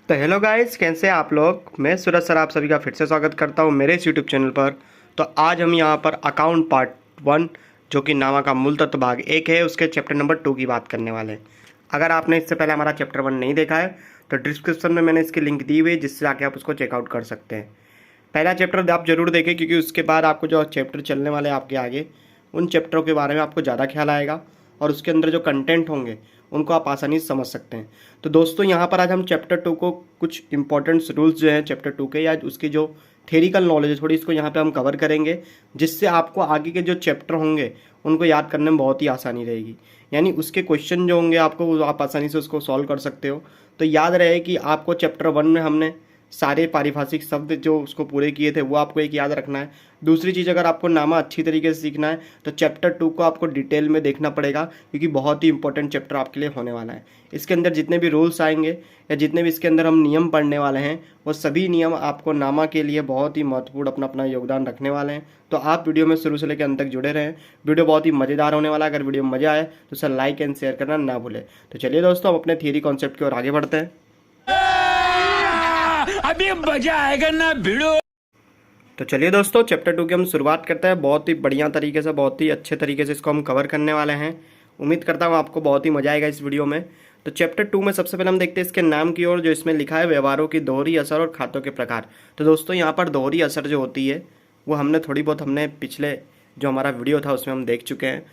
तो hello guys, कैसे हैं आप लोग। मैं सूरज सर आप सभी का फिर से स्वागत करता हूं मेरे इस यूट्यूब चैनल पर। तो आज हम यहां पर अकाउंट पार्ट 1 जो कि नामा का मूल तत्व भाग 1 है उसके चैप्टर नंबर 2 की बात करने वाले हैं। अगर आपने इससे पहले हमारा चैप्टर 1 नहीं देखा है तो डिस्क्रिप्शन में मैंने इसकी लिंक दी हुई है, जिससे आके आप उसको चेकआउट कर सकते हैं। पहला चैप्टर आप जरूर देखें, क्योंकि उसके बाद आपको जो चैप्टर चलने वाले हैं आपके आगे, उन चैप्टरों के बारे में आपको ज़्यादा ख्याल आएगा और उसके अंदर जो कंटेंट होंगे उनको आप आसानी से समझ सकते हैं। तो दोस्तों यहाँ पर आज हम चैप्टर 2 को कुछ इंपॉर्टेंट रूल्स जो हैं चैप्टर 2 के, या उसकी जो थेरिकल नॉलेज है थोड़ी, इसको यहाँ पे हम कवर करेंगे, जिससे आपको आगे के जो चैप्टर होंगे उनको याद करने में बहुत ही आसानी रहेगी। यानी उसके क्वेश्चन जो होंगे आपको वो आप आसानी से उसको सॉल्व कर सकते हो। तो याद रहे कि आपको चैप्टर 1 में हमने सारे पारिभाषिक शब्द जो उसको पूरे किए थे वो आपको एक याद रखना है। दूसरी चीज़, अगर आपको नामा अच्छी तरीके से सीखना है तो चैप्टर 2 को आपको डिटेल में देखना पड़ेगा, क्योंकि बहुत ही इंपॉर्टेंट चैप्टर आपके लिए होने वाला है। इसके अंदर जितने भी रूल्स आएंगे या जितने भी इसके अंदर हम नियम पढ़ने वाले हैं, वो सभी नियम आपको नामा के लिए बहुत ही महत्वपूर्ण अपना अपना योगदान रखने वाले हैं। तो आप वीडियो में शुरू से लेकर अंत तक जुड़े रहें। वीडियो बहुत ही मज़ेदार होने वाला है। अगर वीडियो में मज़ा आए तो उसे लाइक एंड शेयर करना ना भूलें। तो चलिए दोस्तों, हम अपने थियरी कॉन्सेप्ट की ओर आगे बढ़ते हैं। अभी मजा आएगा ना भिड़ो। तो चलिए दोस्तों, चैप्टर 2 की हम शुरुआत करते हैं। बहुत ही बढ़िया तरीके से, बहुत ही अच्छे तरीके से इसको हम कवर करने वाले हैं। उम्मीद करता हूँ आपको बहुत ही मजा आएगा इस वीडियो में। तो चैप्टर 2 में सबसे पहले हम देखते हैं इसके नाम की ओर, जो इसमें लिखा है व्यवहारों की दोहरी असर और खातों के प्रकार। तो दोस्तों यहाँ पर दोहरी असर जो होती है वो हमने पिछले जो हमारा वीडियो था उसमें हम देख चुके हैं।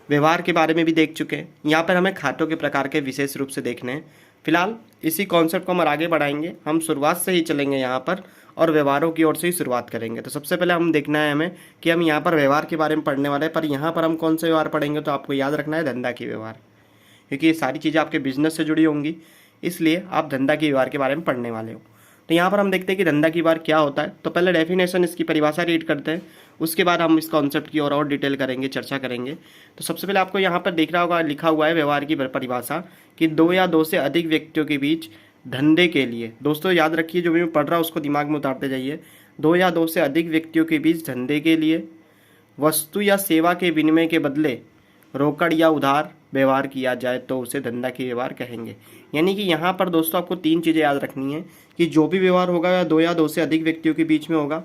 व्यवहार के बारे में भी देख चुके हैं। यहाँ पर हमें खातों के प्रकार के विशेष रूप से देखने हैं। फिलहाल इसी कॉन्सेप्ट को हम आगे बढ़ाएंगे। हम शुरुआत से ही चलेंगे यहाँ पर और व्यवहारों की ओर से ही शुरुआत करेंगे। तो सबसे पहले हम देखना है हमें कि हम यहाँ पर व्यवहार के बारे में पढ़ने वाले हैं, पर यहाँ पर हम कौन से व्यवहार पढ़ेंगे। तो आपको याद रखना है धंधा की व्यवहार, क्योंकि ये सारी चीज़ें आपके बिजनेस से जुड़ी होंगी, इसलिए आप धंधा की व्यवहार के बारे में पढ़ने वाले हो। तो यहाँ पर हम देखते हैं कि धंधा की व्यवहार क्या होता है। तो पहले डेफिनेशन, इसकी परिभाषा रीड करते हैं, उसके बाद हम इस कॉन्सेप्ट की और डिटेल करेंगे, चर्चा करेंगे। तो सबसे पहले आपको यहाँ पर दिख रहा होगा, लिखा हुआ है व्यवहार की परिभाषा कि 2 या 2 से अधिक व्यक्तियों के बीच धंधे के लिए। दोस्तों याद रखिए, जो भी मैं पढ़ रहा हूँ उसको दिमाग में उतारते जाइए। 2 या 2 से अधिक व्यक्तियों के बीच धंधे के लिए वस्तु या सेवा के विनिमय के बदले रोकड़ या उधार व्यवहार किया जाए तो उसे धंधा की व्यवहार कहेंगे। यानी कि यहाँ पर दोस्तों आपको 3 चीज़ें याद रखनी है कि जो भी व्यवहार होगा या 2 से अधिक व्यक्तियों के बीच में होगा,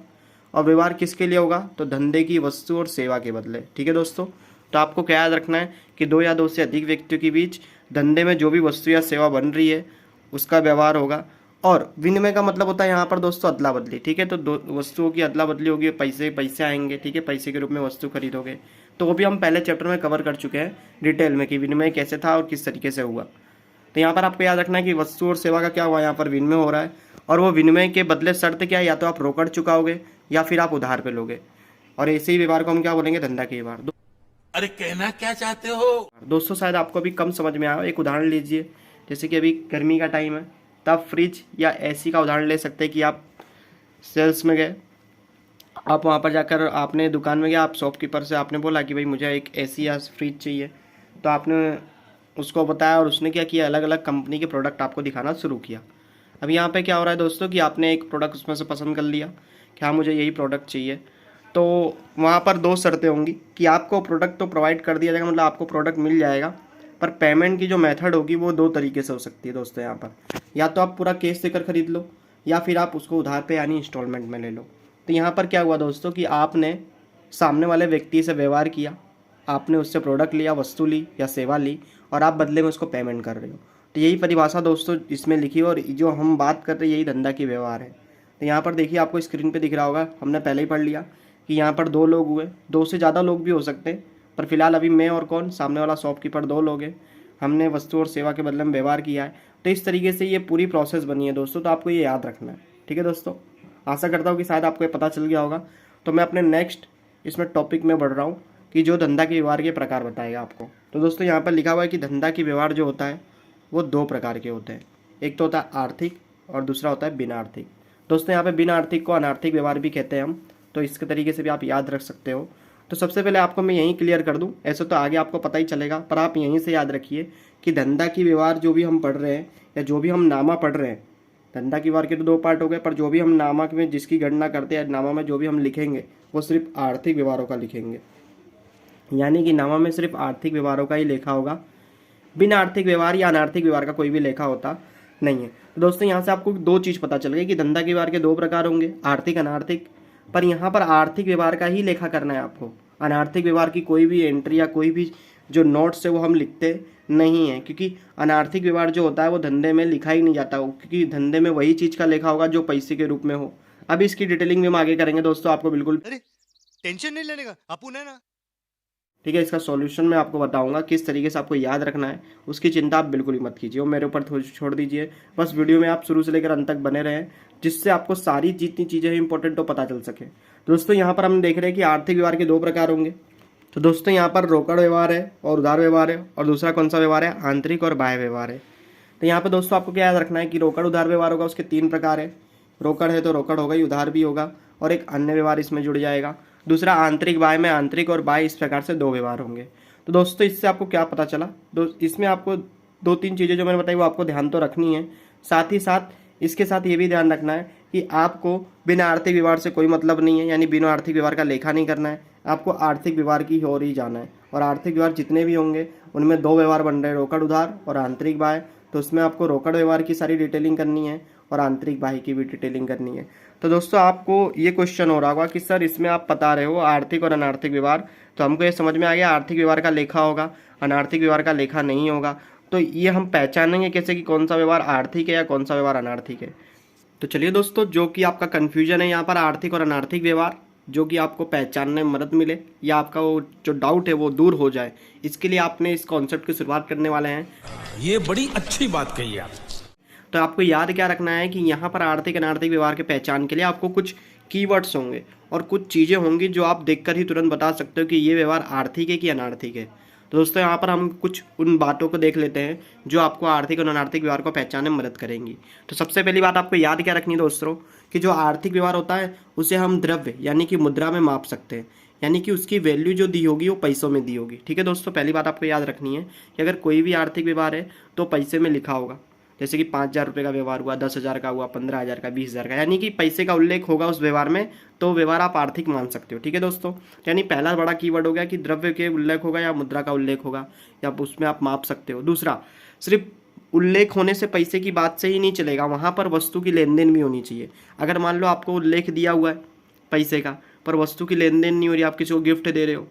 और व्यवहार किसके लिए होगा, तो धंधे की वस्तु और सेवा के बदले। ठीक है दोस्तों, तो आपको क्या याद रखना है कि 2 या 2 से अधिक व्यक्तियों के बीच धंधे में जो भी वस्तु या सेवा बन रही है उसका व्यवहार होगा। और विनिमय का मतलब होता है यहाँ पर दोस्तों अदला बदली। ठीक है, तो 2 वस्तुओं की अदला बदली होगी, पैसे आएंगे। ठीक है, पैसे के रूप में वस्तु खरीदोगे। तो वो भी हम पहले चैप्टर में कवर कर चुके हैं डिटेल में कि विनिमय कैसे था और किस तरीके से हुआ। तो यहाँ पर आपको याद रखना है कि वस्तु और सेवा का क्या हुआ, यहाँ पर विनिमय हो रहा है, और वो विनिमय के बदले शर्त क्या है, या तो आप रोकड़ चुकाओगे या फिर आप उधार पे लोगे। और ऐसे ही व्यवहार को हम क्या बोलेंगे, धंधा के व्यवहार। अरे कहना क्या चाहते हो दोस्तों शायद आपको अभी कम समझ में आया। एक उदाहरण लीजिए, जैसे कि अभी गर्मी का टाइम है, तो आप फ्रिज या एसी का उदाहरण ले सकते हैं कि आप सेल्स में गए, आप वहाँ पर जाकर आपने दुकान में गया, आप शॉपकीपर से आपने बोला कि भाई मुझे एक एसी या फ्रिज चाहिए। तो आपने उसको बताया और उसने क्या किया, अलग अलग कंपनी के प्रोडक्ट आपको दिखाना शुरू किया। अब यहाँ पे क्या हो रहा है दोस्तों कि आपने एक प्रोडक्ट उसमें से पसंद कर लिया कि हाँ मुझे यही प्रोडक्ट चाहिए। तो वहाँ पर 2 शर्तें होंगी कि आपको प्रोडक्ट तो प्रोवाइड कर दिया जाएगा, मतलब आपको प्रोडक्ट मिल जाएगा, पर पेमेंट की जो मेथड होगी वो 2 तरीके से हो सकती है दोस्तों। यहाँ पर या तो आप पूरा कैश देकर खरीद लो, या फिर आप उसको उधार पे यानी इंस्टॉलमेंट में ले लो। तो यहाँ पर क्या हुआ दोस्तों कि आपने सामने वाले व्यक्ति से व्यवहार किया, आपने उससे प्रोडक्ट लिया, वस्तु ली या सेवा ली, और आप बदले में उसको पेमेंट कर रहे हो। तो यही परिभाषा दोस्तों इसमें लिखी है, और जो हम बात कर रहे हैं यही धंधा की व्यवहार है। तो यहाँ पर देखिए, आपको स्क्रीन पे दिख रहा होगा, हमने पहले ही पढ़ लिया कि यहाँ पर 2 लोग हुए, 2 से ज़्यादा लोग भी हो सकते हैं, पर फिलहाल अभी मैं और कौन, सामने वाला शॉपकीपर, 2 लोग हैं। हमने वस्तु और सेवा के बदले में व्यवहार किया है। तो इस तरीके से ये पूरी प्रोसेस बनी है दोस्तों। तो आपको ये याद रखना है। ठीक है दोस्तों, आशा करता हूँ कि शायद आपको ये पता चल गया होगा। तो मैं अपने नेक्स्ट इसमें टॉपिक में बढ़ रहा हूँ कि जो धंधा के व्यवहार के प्रकार बताएगा आपको। तो दोस्तों यहाँ पर लिखा हुआ है कि धंधा की व्यवहार जो होता है वो 2 प्रकार के होते हैं। एक तो होता है आर्थिक और दूसरा होता है बिना आर्थिक। दोस्तों यहाँ पे बिना आर्थिक को अनार्थिक व्यवहार भी कहते हैं हम, तो इसके तरीके से भी आप याद रख सकते हो। तो सबसे पहले आपको मैं यहीं क्लियर कर दूं, ऐसे तो आगे आपको पता ही चलेगा, पर आप यहीं से याद रखिए कि धंधा की व्यवहार जो भी हम पढ़ रहे हैं या जो भी हम नामा पढ़ रहे हैं, धंधा की व्यवहार के तो 2 पार्ट हो गए, पर जो भी हम नामा में जिसकी गणना करते हैं, नामा में जो भी हम लिखेंगे वो सिर्फ आर्थिक व्यवहारों का लिखेंगे। यानी कि नामा में सिर्फ आर्थिक व्यवहारों का ही लेखा होगा। बिना आर्थिक व्यवहार या अनार्थिक व्यवहार का कोई भी लेखा होता नहीं है। तो दोस्तों यहाँ से आपको दो चीज़ पता चल गई कि धंधा के व्यवहार के दो प्रकार होंगे, आर्थिक अनार्थिक। पर यहाँ पर आर्थिक व्यवहार का ही लेखा करना है आपको। अनार्थिक व्यवहार की कोई भी एंट्री या कोई भी जो नोट्स है वो हम लिखते नहीं है, क्योंकि अनार्थिक व्यवहार जो होता है वो धंधे में लिखा ही नहीं जाता हो, क्योंकि धंधे में वही चीज़ का लेखा होगा जो पैसे के रूप में हो। अब इसकी डिटेलिंग भी हम आगे करेंगे दोस्तों, आपको बिल्कुल अरे टेंशन नहीं लेने का, अपुन है ना। ठीक है। इसका सॉल्यूशन मैं आपको बताऊंगा किस तरीके से आपको याद रखना है, उसकी चिंता आप बिल्कुल ही मत कीजिए, वो मेरे ऊपर छोड़ दीजिए। बस वीडियो में आप शुरू से लेकर अंत तक बने रहें, जिससे आपको सारी जितनी चीज़ें हैं इंपॉर्टेंट हो पता चल सके। दोस्तों यहाँ पर हम देख रहे हैं कि आर्थिक व्यवहार के दो प्रकार होंगे। तो दोस्तों यहाँ पर रोकड़ व्यवहार है और उधार व्यवहार है, और दूसरा कौन सा व्यवहार है, आंतरिक और बाह्य व्यवहार है। तो यहाँ पर दोस्तों आपको क्या याद रखना है कि रोकड़ उधार व्यवहार होगा, उसके तीन प्रकार है। रोकड़ है तो रोकड़ होगा ही, उधार भी होगा, और एक अन्य व्यवहार इसमें जुड़ जाएगा। दूसरा आंतरिक बाह्य में आंतरिक और बाह्य, इस प्रकार से दो व्यवहार होंगे। तो दोस्तों इससे आपको क्या पता चला, इसमें आपको दो तीन चीज़ें जो मैंने बताई वो आपको ध्यान तो रखनी है। साथ ही साथ इसके साथ ये भी ध्यान रखना है कि आपको बिना आर्थिक व्यवहार से कोई मतलब नहीं है, यानी बिना आर्थिक व्यवहार का लेखा नहीं करना है, आपको आर्थिक व्यवहार की ओर ही जाना है। और आर्थिक व्यवहार जितने भी होंगे उनमें दो व्यवहार बन रहे हैं, रोकड़ उधार और आंतरिक बाह्य। तो उसमें आपको रोकड़ व्यवहार की सारी डिटेलिंग करनी है और आंतरिक बाह्य की भी डिटेलिंग करनी है। तो दोस्तों आपको ये क्वेश्चन हो रहा होगा कि सर इसमें आप बता रहे हो आर्थिक और अनार्थिक व्यवहार, तो हमको ये समझ में आ गया आर्थिक व्यवहार का लेखा होगा, अनार्थिक व्यवहार का लेखा नहीं होगा। तो ये हम पहचानेंगे कैसे कि कौन सा व्यवहार आर्थिक है या कौन सा व्यवहार अनार्थिक है। तो चलिए दोस्तों, जो कि आपका कन्फ्यूजन है यहाँ पर आर्थिक और अनार्थिक व्यवहार, जो कि आपको पहचानने में मदद मिले या आपका वो जो डाउट है वो दूर हो जाए, इसके लिए आपने इस कॉन्सेप्ट की शुरुआत करने वाले हैं। ये बड़ी अच्छी बात कही आप। तो आपको याद क्या रखना है कि यहाँ पर आर्थिक अनार्थिक व्यवहार के पहचान के लिए आपको कुछ कीवर्ड्स होंगे और कुछ चीज़ें होंगी जो आप देखकर ही तुरंत बता सकते हो कि ये व्यवहार आर्थिक है कि अनार्थिक है। तो दोस्तों यहाँ पर हम कुछ उन बातों को देख लेते हैं जो आपको आर्थिक और अनार्थिक व्यवहार को पहचानने में मदद करेंगी। तो सबसे पहली बात आपको याद क्या रखनी है दोस्तों कि जो आर्थिक व्यवहार होता है उसे हम द्रव्य यानी कि मुद्रा में माप सकते हैं, यानी कि उसकी वैल्यू जो दी होगी वो पैसों में दी होगी। ठीक है दोस्तों, पहली बात आपको याद रखनी है कि अगर कोई भी आर्थिक व्यवहार है तो पैसे में लिखा होगा। जैसे कि 5,000 रुपये का व्यवहार हुआ, 10,000 का हुआ, 15,000 का, 20,000 का, यानी कि पैसे का उल्लेख होगा उस व्यवहार में, तो व्यवहार आप आर्थिक मान सकते हो। ठीक है दोस्तों, यानी पहला बड़ा कीवर्ड हो गया कि द्रव्य के उल्लेख होगा या मुद्रा का उल्लेख होगा या उसमें आप माप सकते हो। दूसरा, सिर्फ उल्लेख होने से पैसे की बात से ही नहीं चलेगा, वहाँ पर वस्तु की लेन देन भी होनी चाहिए। अगर मान लो आपको उल्लेख दिया हुआ है पैसे का पर वस्तु की लेन देन नहीं हो रही, आप किसी को गिफ्ट दे रहे हो,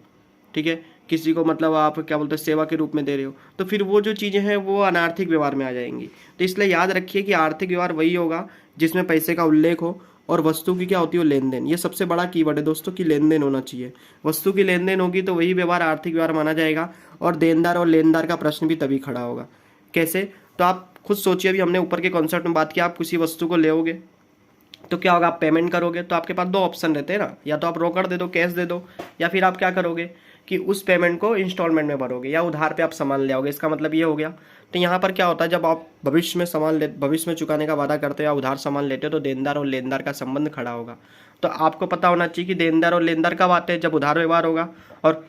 ठीक है, किसी को मतलब आप क्या बोलते हैं सेवा के रूप में दे रहे हो, तो फिर वो जो चीज़ें हैं वो अनार्थिक व्यवहार में आ जाएंगी। तो इसलिए याद रखिए कि आर्थिक व्यवहार वही होगा जिसमें पैसे का उल्लेख हो और वस्तु की क्या होती है लेन देन। ये सबसे बड़ा कीवर्ड है दोस्तों कि लेन देन होना चाहिए। वस्तु की लेन देन होगी तो वही व्यवहार आर्थिक व्यवहार माना जाएगा, और देनदार और लेनदार का प्रश्न भी तभी खड़ा होगा। कैसे, तो आप खुद सोचिए, अभी हमने ऊपर के कॉन्सेप्ट में बात की, आप किसी वस्तु को लेओगे तो क्या होगा, आप पेमेंट करोगे तो आपके पास दो ऑप्शन रहते हैं ना, या तो आप रोकड़ दे दो, कैश दे दो, या फिर आप क्या करोगे कि उस पेमेंट को इंस्टॉलमेंट में भरोगे या उधार पे आप सामान ले आओगे। इसका मतलब ये हो गया। तो यहाँ पर क्या होता है, जब आप भविष्य में चुकाने का वादा करते हो या उधार सामान लेते हो तो देनदार और लेनदार का संबंध खड़ा होगा। तो आपको पता होना चाहिए कि देनदार और लेनदार कब आते हैं, जब उधार व्यवहार होगा। और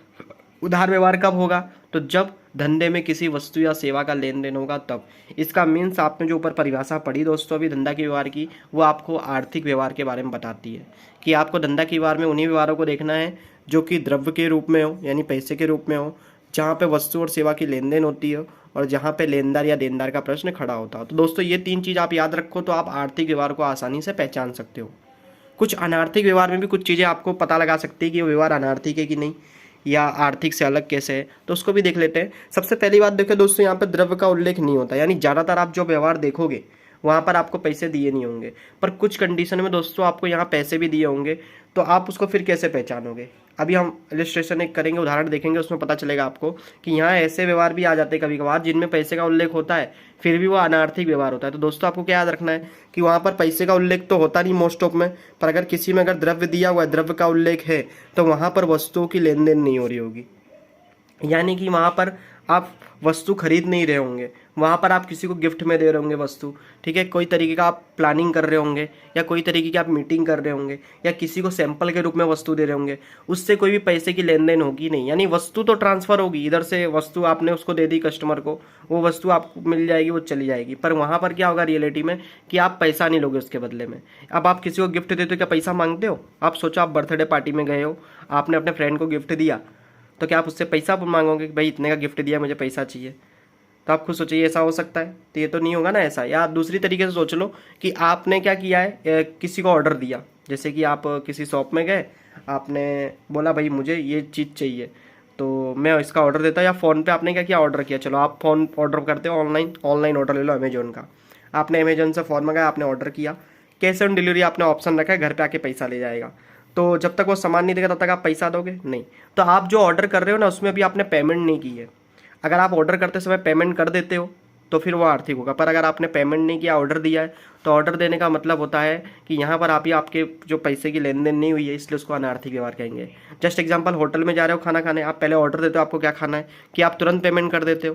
उधार व्यवहार कब होगा, तो जब धंधे में किसी वस्तु या सेवा का लेन देन होगा तब। इसका मीन्स आपने जो ऊपर परिभाषा पढ़ी दोस्तों अभी धंधा के व्यवहार की, वो आपको आर्थिक व्यवहार के बारे में बताती है कि आपको धंधा के व्यवहार में उन्हीं व्यवहारों को देखना है जो कि द्रव्य के रूप में हो, यानी पैसे के रूप में हो, जहाँ पे वस्तु और सेवा की लेन देन होती है और जहाँ पे लेनदार या देनदार का प्रश्न खड़ा होता हो। तो दोस्तों ये तीन चीज़ आप याद रखो तो आप आर्थिक व्यवहार को आसानी से पहचान सकते हो। कुछ अनार्थिक व्यवहार में भी कुछ चीज़ें आपको पता लगा सकती है कि वो व्यवहार अनार्थिक है कि नहीं, या आर्थिक से अलग कैसे है, तो उसको भी देख लेते हैं। सबसे पहली बात देखो दोस्तों, यहाँ पर द्रव्य का उल्लेख नहीं होता, यानी ज़्यादातर आप जो व्यवहार देखोगे वहाँ पर आपको पैसे दिए नहीं होंगे, पर कुछ कंडीशन में दोस्तों आपको यहाँ पैसे भी दिए होंगे, तो आप उसको फिर कैसे पहचानोगे। अभी हम इलस्ट्रेशन एक करेंगे, उदाहरण देखेंगे, उसमें पता चलेगा आपको कि यहाँ ऐसे व्यवहार भी आ जाते हैं कभी कभार जिनमें पैसे का उल्लेख होता है फिर भी वो अनार्थिक व्यवहार होता है। तो दोस्तों आपको क्या याद रखना है कि वहाँ पर पैसे का उल्लेख तो होता नहीं मोस्ट ऑफ में, पर अगर किसी में अगर द्रव्य दिया हुआ है, द्रव्य का उल्लेख है, तो वहाँ पर वस्तुओं की लेन देन नहीं हो रही होगी, यानी कि वहाँ पर आप वस्तु खरीद नहीं रहे होंगे, वहाँ पर आप किसी को गिफ्ट में दे रहे होंगे वस्तु, ठीक है, कोई तरीके का आप प्लानिंग कर रहे होंगे या कोई तरीके की आप मीटिंग कर रहे होंगे या किसी को सैंपल के रूप में वस्तु दे रहे होंगे, उससे कोई भी पैसे की लेन देन होगी नहीं। यानी वस्तु तो ट्रांसफ़र होगी, इधर से वस्तु आपने उसको दे दी कस्टमर को, वो वस्तु आपको मिल जाएगी, वो चली जाएगी, पर वहाँ पर क्या होगा रियलिटी में कि आप पैसा नहीं लोगे उसके बदले में। अब आप किसी को गिफ्ट देते हो, क्या पैसा मांगते हो? आप सोचो आप बर्थडे पार्टी में गए हो, आपने अपने फ्रेंड को गिफ्ट दिया, तो क्या आप उससे पैसा मांगोगे कि भाई इतने का गिफ्ट दिया मुझे पैसा चाहिए? तो आप खुद सोचिए ऐसा हो सकता है? तो ये तो नहीं होगा ना ऐसा। या आप दूसरी तरीके से सोच लो कि आपने क्या किया है, किसी को ऑर्डर दिया, जैसे कि आप किसी शॉप में गए, आपने बोला भाई मुझे ये चीज़ चाहिए, तो मैं इसका ऑर्डर देता, या फ़ोन पे आपने क्या किया, ऑर्डर किया। चलो आप फ़ोन ऑर्डर करते हो ऑनलाइन ऑर्डर ले लो अमेजोन का। आपने अमेजोन से फ़ोन मंगाया, आपने ऑर्डर किया, कैश ऑन डिलीवरी आपने ऑप्शन रखा है, घर पे आके पैसा ले जाएगा। तो जब तक वो सामान नहीं देगा तब तक आप पैसा दोगे नहीं। तो आप जो ऑर्डर कर रहे हो ना उसमें अभी आपने पेमेंट नहीं की है। अगर आप ऑर्डर करते समय पेमेंट कर देते हो तो फिर वो आर्थिक होगा, पर अगर आपने पेमेंट नहीं किया, ऑर्डर दिया है, तो ऑर्डर देने का मतलब होता है कि यहाँ पर आप ही आपके जो पैसे की लेन देन नहीं हुई है, इसलिए उसको अनार्थिक व्यवहार कहेंगे। जस्ट एग्जांपल, होटल में जा रहे हो खाना खाने, आप पहले ऑर्डर देते हो आपको क्या खाना है, कि आप तुरंत पेमेंट कर देते हो।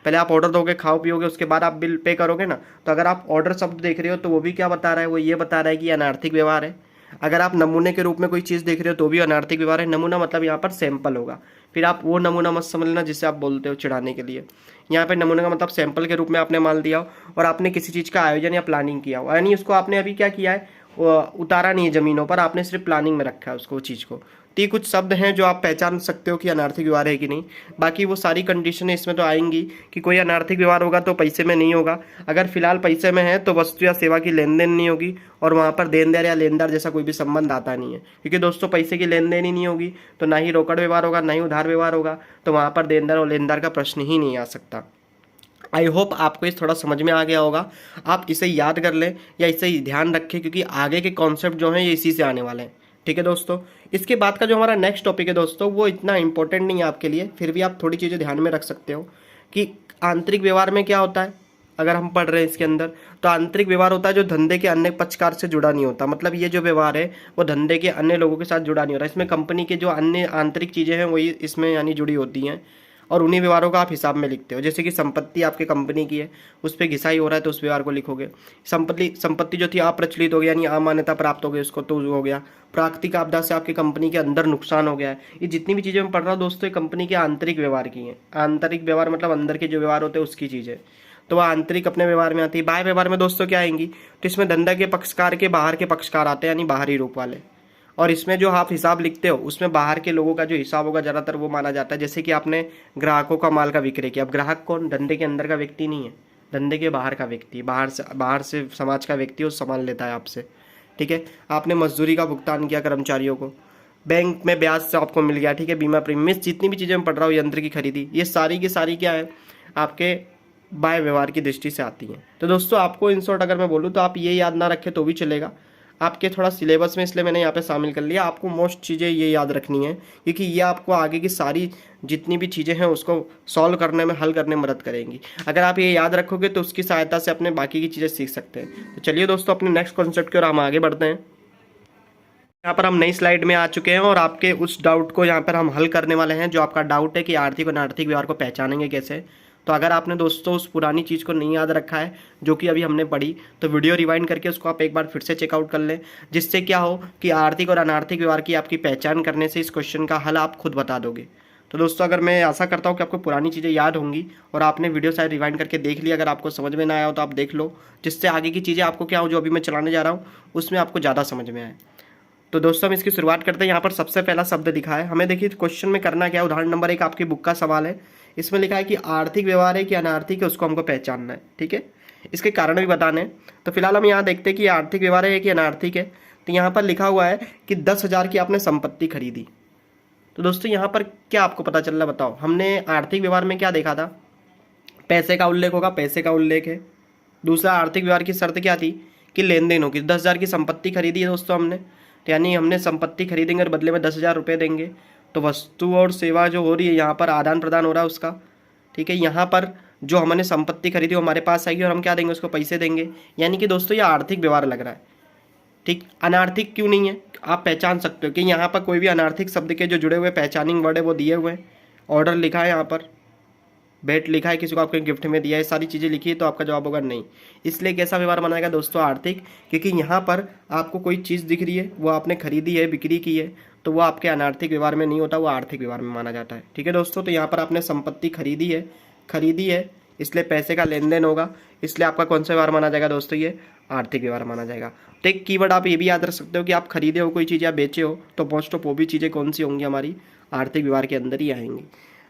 पहले आप ऑर्डर दोगे, खाओ पियोगे, उसके बाद आप बिल पे करोगे ना। तो अगर आप ऑर्डर शब्द देख रहे हो तो वो भी क्या बता रहा है, वो ये बता रहा है कि अनार्थिक व्यवहार है। अगर आप नमूने के रूप में कोई चीज़ देख रहे हो तो भी अनार्थिक व्यवहार है। नमूना मतलब यहाँ पर सैंपल होगा, फिर आप वो नमूना मत समझ लेना जिससे आप बोलते हो चिढ़ाने के लिए। यहाँ पे नमूने का मतलब सैंपल के रूप में आपने माल दिया हो और आपने किसी चीज़ का आयोजन या प्लानिंग किया हो, यानी उसको आपने अभी क्या किया है, उतारा नहीं है ज़मीनों पर, आपने सिर्फ प्लानिंग में रखा है उसको, वो चीज़ को। तो ये कुछ शब्द हैं जो आप पहचान सकते हो कि अनार्थिक व्यवहार है कि नहीं। बाकी वो सारी कंडीशनें इसमें तो आएंगी कि कोई अनार्थिक व्यवहार होगा तो पैसे में नहीं होगा। अगर फिलहाल पैसे में है तो वस्तु या सेवा की लेन देन नहीं होगी, और वहाँ पर देनदार या लेनदार जैसा कोई भी संबंध आता नहीं है, क्योंकि दोस्तों पैसे की लेन देन ही नहीं होगी तो ना ही रोकड़ व्यवहार होगा, ना ही उधार व्यवहार होगा, तो वहाँ पर देनदार और लेनदार का प्रश्न ही नहीं आ सकता। आई होप आपको इस थोड़ा समझ में आ गया होगा। आप इसे याद कर लें या इसे ध्यान रखें, क्योंकि आगे के कॉन्सेप्ट जो हैं ये इसी से आने वाले हैं। ठीक है दोस्तों, इसके बाद का जो हमारा नेक्स्ट टॉपिक है दोस्तों, वो इतना इंपॉर्टेंट नहीं है आपके लिए, फिर भी आप थोड़ी चीज़ें ध्यान में रख सकते हो कि आंतरिक व्यवहार में क्या होता है। अगर हम पढ़ रहे हैं इसके अंदर, तो आंतरिक व्यवहार होता है जो धंधे के अन्य पक्षकार से जुड़ा नहीं होता। मतलब ये जो व्यवहार है वो धंधे के अन्य लोगों के साथ जुड़ा नहीं होता। इसमें कंपनी के जो अन्य आंतरिक चीज़ें हैं वही इसमें यानी जुड़ी होती हैं, और उन्हीं व्यवहारों का आप हिसाब में लिखते हो। जैसे कि संपत्ति आपके कंपनी की है, उस पर घिसाई हो रहा है तो उस व्यवहार को लिखोगे। संपत्ति जो थी अप्रचलित हो गई, यानी अमान्यता प्राप्त हो गई, उसको तो हो गया। प्राकृतिक आपदा से आपकी कंपनी के अंदर नुकसान हो गया है। ये जितनी भी चीज़ें मैं पढ़ रहा हूँ दोस्तों, ये कंपनी के आंतरिक व्यवहार की हैं। आंतरिक व्यवहार मतलब अंदर के जो व्यवहार होते हैं उसकी चीज़ें, तो वह आंतरिक अपने व्यवहार में आती है। बाह्य व्यवहार में दोस्तों क्या आएंगी, तो इसमें धंधा के पक्षकार के बाहर के पक्षकार आते हैं, यानी बाहरी रूप वाले। और इसमें जो आप हिसाब लिखते हो उसमें बाहर के लोगों का जो हिसाब होगा ज़्यादातर वो माना जाता है। जैसे कि आपने ग्राहकों का माल का विक्रय किया, अब ग्राहक कौन, धंधे के अंदर का व्यक्ति नहीं है, धंधे के बाहर का व्यक्ति, बाहर से समाज का व्यक्ति वो सामान लेता है आपसे। ठीक है, आपने मजदूरी का भुगतान किया कर्मचारियों को, बैंक में ब्याज से आपको मिल गया। ठीक है, बीमा प्रीमियम, जितनी भी चीज़ें मैं पढ़ रहा हूँ, यंत्र की खरीदी, ये सारी की सारी क्या है, आपके बाह्य व्यवहार की दृष्टि से आती हैं। तो दोस्तों आपको इन शॉर्ट अगर मैं बोलूँ तो आप ये याद ना रखें तो भी चलेगा, आपके थोड़ा सिलेबस में, इसलिए मैंने यहाँ पे शामिल कर लिया। आपको मोस्ट चीज़ें ये याद रखनी है, क्योंकि ये आपको आगे की सारी जितनी भी चीज़ें हैं उसको सॉल्व करने में, हल करने में मदद करेंगी। अगर आप ये याद रखोगे तो उसकी सहायता से अपने बाकी की चीज़ें सीख सकते हैं। तो चलिए दोस्तों अपने नेक्स्ट कॉन्सेप्ट की ओर हम आगे बढ़ते हैं। यहाँ पर हम नई स्लाइड में आ चुके हैं और आपके उस डाउट को यहाँ पर हम हल करने वाले हैं, जो आपका डाउट है कि आर्थिक और अनार्थिक व्यवहार को पहचानेंगे कैसे। तो अगर आपने दोस्तों उस पुरानी चीज़ को नहीं याद रखा है जो कि अभी हमने पढ़ी, तो वीडियो रिवाइंड करके उसको आप एक बार फिर से चेकआउट कर लें, जिससे क्या हो कि आर्थिक और अनार्थिक व्यवहार की आपकी पहचान करने से इस क्वेश्चन का हल आप खुद बता दोगे। तो दोस्तों अगर मैं आशा करता हूँ कि आपको पुरानी चीज़ें याद होंगी और आपने वीडियो शायद रिवाइंड करके देख लिया। अगर आपको समझ में ना आया हो तो आप देख लो, जिससे आगे की चीज़ें आपको क्या हो, जो अभी मैं चलाने जा रहा हूँ उसमें आपको ज़्यादा समझ में आए। तो दोस्तों हम इसकी शुरुआत करते हैं। यहाँ पर सबसे पहला शब्द दिखा है हमें, देखिए क्वेश्चन में करना क्या है। उदाहरण नंबर 1 आपकी बुक का सवाल है, इसमें लिखा है कि आर्थिक व्यवहार है कि अनार्थिक है, उसको हमको पहचानना है। ठीक है, इसके कारण भी बताने हैं। तो फिलहाल हम यहाँ देखते हैं कि आर्थिक व्यवहार है कि अनार्थिक है। तो यहाँ पर लिखा हुआ है कि 10,000 की आपने संपत्ति खरीदी। तो दोस्तों यहाँ पर क्या आपको पता चल रहा है, बताओ। हमने आर्थिक व्यवहार में क्या देखा था, पैसे का उल्लेख होगा, पैसे का उल्लेख है। दूसरा आर्थिक व्यवहार की शर्त क्या थी कि लेन देन होगी। 10,000 की संपत्ति खरीदी है दोस्तों हमने, तो यानी हमने संपत्ति खरीदेंगे और बदले में 10,000 रुपये देंगे। तो वस्तु और सेवा जो हो रही है यहाँ पर आदान प्रदान हो रहा है उसका। ठीक है, यहाँ पर जो हमने संपत्ति खरीदी वो हमारे पास आएगी और हम क्या देंगे, उसको पैसे देंगे। यानी कि दोस्तों ये आर्थिक व्यवहार लग रहा है। ठीक, अनार्थिक क्यों नहीं है, आप पहचान सकते हो कि यहाँ पर कोई भी अनार्थिक शब्द के जो जुड़े हुए पहचानिंग वर्ड है वो दिए हुए हैं। ऑर्डर लिखा है, यहाँ पर भेंट लिखा है, किसी को आपके गिफ्ट में दिया है, सारी चीज़ें लिखी है, तो आपका जवाब होगा नहीं। इसलिए कैसा व्यवहार माना दोस्तों, आर्थिक, क्योंकि यहाँ पर आपको कोई चीज़ दिख रही है, वो आपने खरीदी है, बिक्री की है, तो वो आपके अनार्थिक व्यवहार में नहीं होता, वो आर्थिक व्यवहार में माना जाता है। ठीक है दोस्तों, तो यहाँ पर आपने संपत्ति खरीदी है इसलिए पैसे का लेन देन होगा, इसलिए आपका कौन सा व्यवहार माना जाएगा दोस्तों, ये आर्थिक व्यवहार माना जाएगा। तो एक कीवर्ड आप ये भी याद रख सकते हो कि आप खरीदे हो कोई चीज़ या बेचे हो, तो मोस्ट ऑफ वो भी चीज़ें कौन सी होंगी, हमारी आर्थिक व्यवहार के अंदर ही आएंगी।